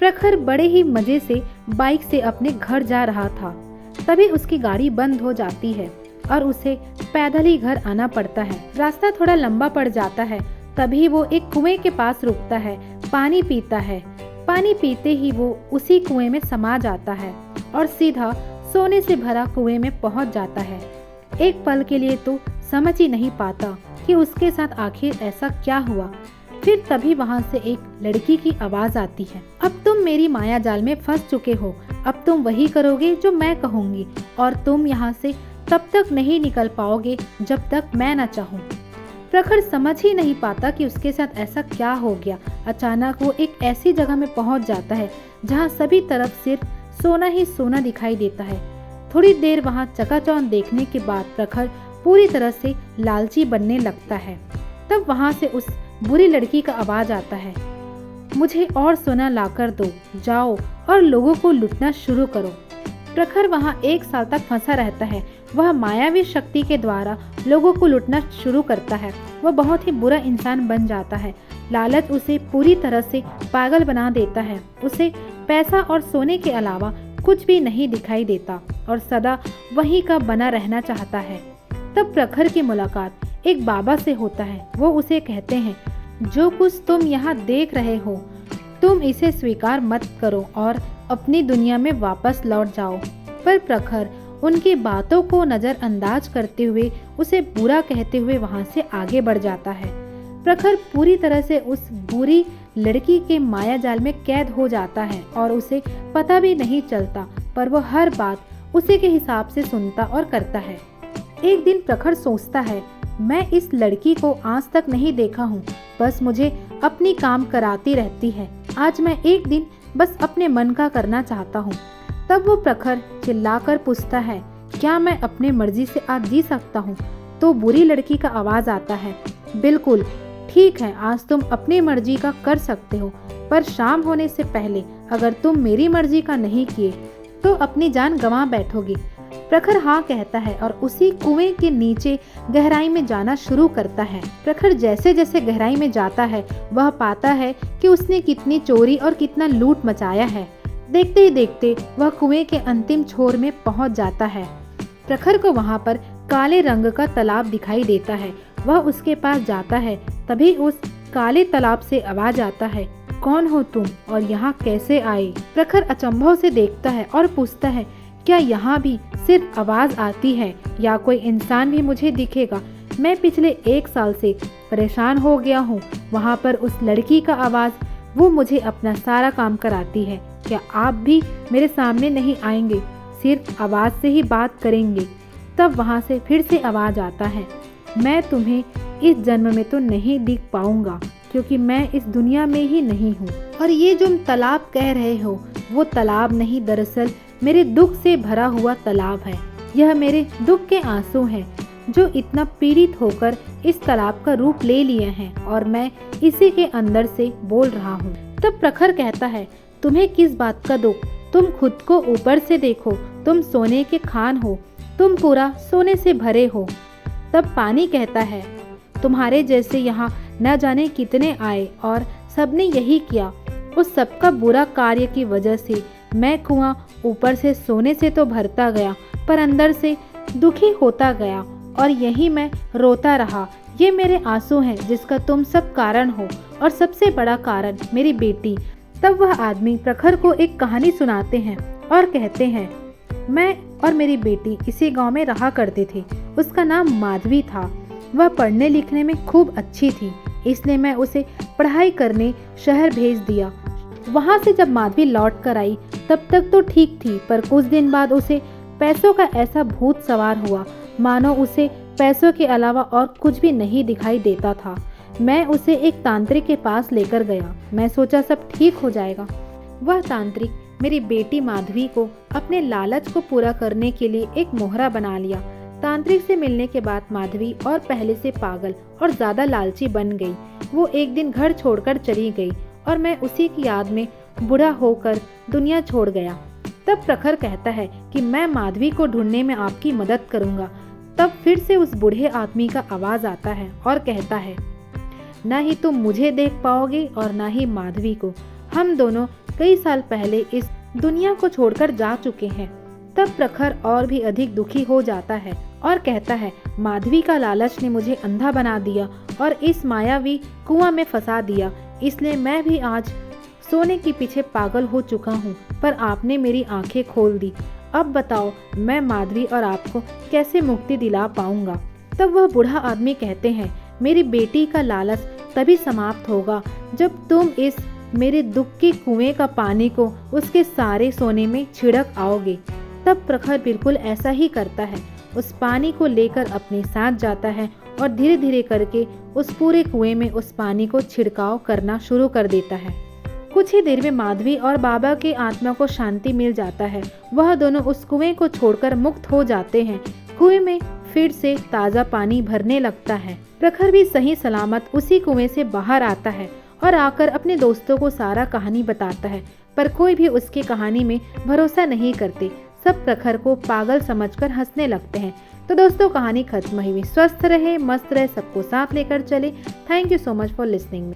प्रखर बड़े ही मजे से बाइक से अपने घर जा रहा था। तभी उसकी गाड़ी बंद हो जाती है और उसे पैदल ही घर आना पड़ता है। रास्ता थोड़ा लंबा पड़ जाता है। तभी वो एक कुएं के पास रुकता है, पानी पीता है। पानी पीते ही वो उसी कुएं में समा जाता है और सीधा सोने से भरा कुएं में पहुंच जाता है। एक पल के लिए तो समझ ही नहीं पाता कि उसके साथ आखिर ऐसा क्या हुआ। फिर तभी वहां से एक लड़की की आवाज आती है, अब तुम मेरी माया जाल में फंस चुके हो। अब तुम वही करोगे जो मैं कहूंगी और तुम यहाँ से तब तक नहीं निकल पाओगे जब तक मैं न चाहूँ। प्रखर समझ ही नहीं पाता कि उसके साथ ऐसा क्या हो गया। अचानक वो एक ऐसी जगह में पहुंच जाता है जहाँ सभी तरफ सिर्फ सोना ही सोना दिखाई देता है। थोड़ी देर वहाँ चकाचौंध देखने के बाद प्रखर पूरी तरह से लालची बनने लगता है। तब वहाँ से उस बुरी लड़की का आवाज आता है, मुझे और सोना लाकर दो, जाओ और लोगों को लूटना शुरू करो। प्रखर वहाँ 1 साल तक फंसा रहता है। वह मायावी शक्ति के द्वारा लोगों को लूटना शुरू करता है। वह बहुत ही बुरा इंसान बन जाता है। लालच उसे पूरी तरह से पागल बना देता है। उसे पैसा और सोने के अलावा कुछ भी नहीं दिखाई देता और सदा वहीं का बना रहना चाहता है। तब प्रखर की मुलाकात एक बाबा से होता है। वो उसे कहते हैं, जो कुछ तुम यहाँ देख रहे हो तुम इसे स्वीकार मत करो और अपनी दुनिया में वापस लौट जाओ। पर प्रखर उनकी बातों को नजरअंदाज करते हुए उसे बुरा कहते हुए वहां से आगे बढ़ जाता है। प्रखर पूरी तरह से उस बुरी लड़की के माया जाल में कैद हो जाता है और उसे पता भी नहीं चलता, पर वो हर बात उसी के हिसाब से सुनता और करता है। एक दिन प्रखर सोचता है, मैं इस लड़की को आज तक नहीं देखा हूँ, बस मुझे अपनी काम कराती रहती है। आज मैं एक दिन बस अपने मन का करना चाहता हूँ। तब वो प्रखर चिल्लाकर पूछता है, क्या मैं अपने मर्जी से आज जी सकता हूँ? तो बुरी लड़की का आवाज आता है, बिल्कुल ठीक है, आज तुम अपनी मर्जी का कर सकते हो, पर शाम होने से पहले अगर तुम मेरी मर्जी का नहीं किए तो अपनी जान गंवा बैठोगे। प्रखर हाँ कहता है और उसी कुएं के नीचे गहराई में जाना शुरू करता है। प्रखर जैसे जैसे गहराई में जाता है वह पाता है कि उसने कितनी चोरी और कितना लूट मचाया है। देखते ही देखते वह कुएं के अंतिम छोर में पहुंच जाता है। प्रखर को वहां पर काले रंग का तालाब दिखाई देता है। वह उसके पास जाता है। तभी उस काले तालाब से आवाज आता है, कौन हो तुम और यहाँ कैसे आए? प्रखर अचंभव से देखता है और पूछता है, क्या यहाँ भी सिर्फ आवाज आती है या कोई इंसान भी मुझे दिखेगा? मैं पिछले 1 साल से परेशान हो गया हूँ। वहाँ पर उस लड़की का आवाज, वो मुझे अपना सारा काम कराती है। क्या आप भी मेरे सामने नहीं आएंगे, सिर्फ आवाज से ही बात करेंगे? तब वहाँ से फिर से आवाज आता है, मैं तुम्हें इस जन्म में तो नहीं दिख पाऊंगा क्योंकि मैं इस दुनिया में ही नहीं हूँ। और ये जो तालाब कह रहे हो वो तालाब नहीं, दरअसल मेरे दुख से भरा हुआ तालाब है। यह मेरे दुख के आंसू हैं जो इतना पीड़ित होकर इस तालाब का रूप ले लिए हैं और मैं इसी के अंदर से बोल रहा हूँ। तब प्रखर कहता है, तुम्हें किस बात का दुख? तुम खुद को ऊपर से देखो, तुम सोने के खान हो, तुम पूरा सोने से भरे हो। तब पानी कहता है, तुम्हारे जैसे यहाँ न जाने कितने आए और सबने यही किया। उस सबका बुरा कार्य की वजह से मैं कुआं ऊपर से सोने से तो भरता गया पर अंदर से दुखी होता गया और यही मैं रोता रहा। ये मेरे आंसू हैं जिसका तुम सब कारण हो और सबसे बड़ा कारण मेरी बेटी। तब वह आदमी प्रखर को एक कहानी सुनाते हैं और कहते हैं, मैं और मेरी बेटी इसी गांव में रहा करते थे। उसका नाम माधवी था। वह पढ़ने लिखने में खूब अच्छी थी, इसलिए मैं उसे पढ़ाई करने शहर भेज दिया। वहाँ से जब माधवी लौट कर आई तब तक तो ठीक थी, पर कुछ दिन बाद उसे पैसों का ऐसा भूत सवार हुआ मानो उसे पैसों के अलावा और कुछ भी नहीं दिखाई देता था। मैं उसे एक तांत्रिक के पास लेकर गया। मैं सोचा सब ठीक हो जाएगा। वह तांत्रिक मेरी बेटी माधवी को अपने लालच को पूरा करने के लिए एक मोहरा बना लिया। तांत्रिक से मिलने के बाद माधवी और पहले से पागल और ज्यादा लालची बन गई। वो एक दिन घर छोड़कर चली गई और मैं उसी की याद में बूढ़ा होकर दुनिया छोड़ गया। तब प्रखर कहता है कि मैं माधवी को ढूंढने में आपकी मदद करूंगा। तब फिर से उस बूढ़े आदमी का आवाज आता है और कहता है, न ही तुम मुझे देख पाओगे और न ही माधवी को। हम दोनों कई साल पहले इस दुनिया को छोड़कर जा चुके हैं। तब प्रखर और भी अधिक दुखी हो जाता है और कहता है, माधवी का लालच ने मुझे अंधा बना दिया और इस मायावी कुआं में फंसा दिया, इसलिए मैं भी आज सोने के पीछे पागल हो चुका हूँ, पर आपने मेरी आंखें खोल दी। अब बताओ मैं माधवी और आपको कैसे मुक्ति दिला पाऊंगा। तब वह बूढ़ा आदमी कहते हैं, मेरी बेटी का लालच तभी समाप्त होगा जब तुम इस मेरे दुख के कुएं का पानी को उसके सारे सोने में छिड़क आओगे। तब प्रखर बिल्कुल ऐसा ही करता है, उस पानी को लेकर अपने साथ जाता है और धीरे धीरे करके उस पूरे कुएं में उस पानी को छिड़काव करना शुरू कर देता है। कुछ ही देर में माधवी और बाबा की आत्मा को शांति मिल जाता है। वह दोनों उस कुएं को छोड़कर मुक्त हो जाते हैं। कुएं में फिर से ताज़ा पानी भरने लगता है। प्रखर भी सही सलामत उसी कुएं से बाहर आता है और आकर अपने दोस्तों को सारा कहानी बताता है, पर कोई भी उसकी कहानी में भरोसा नहीं करते। सब प्रखर को पागल समझकर हंसने लगते हैं। तो दोस्तों कहानी खत्म हुई। स्वस्थ रहे, मस्त रहे, सबको साथ लेकर चले। Thank you so much for listening.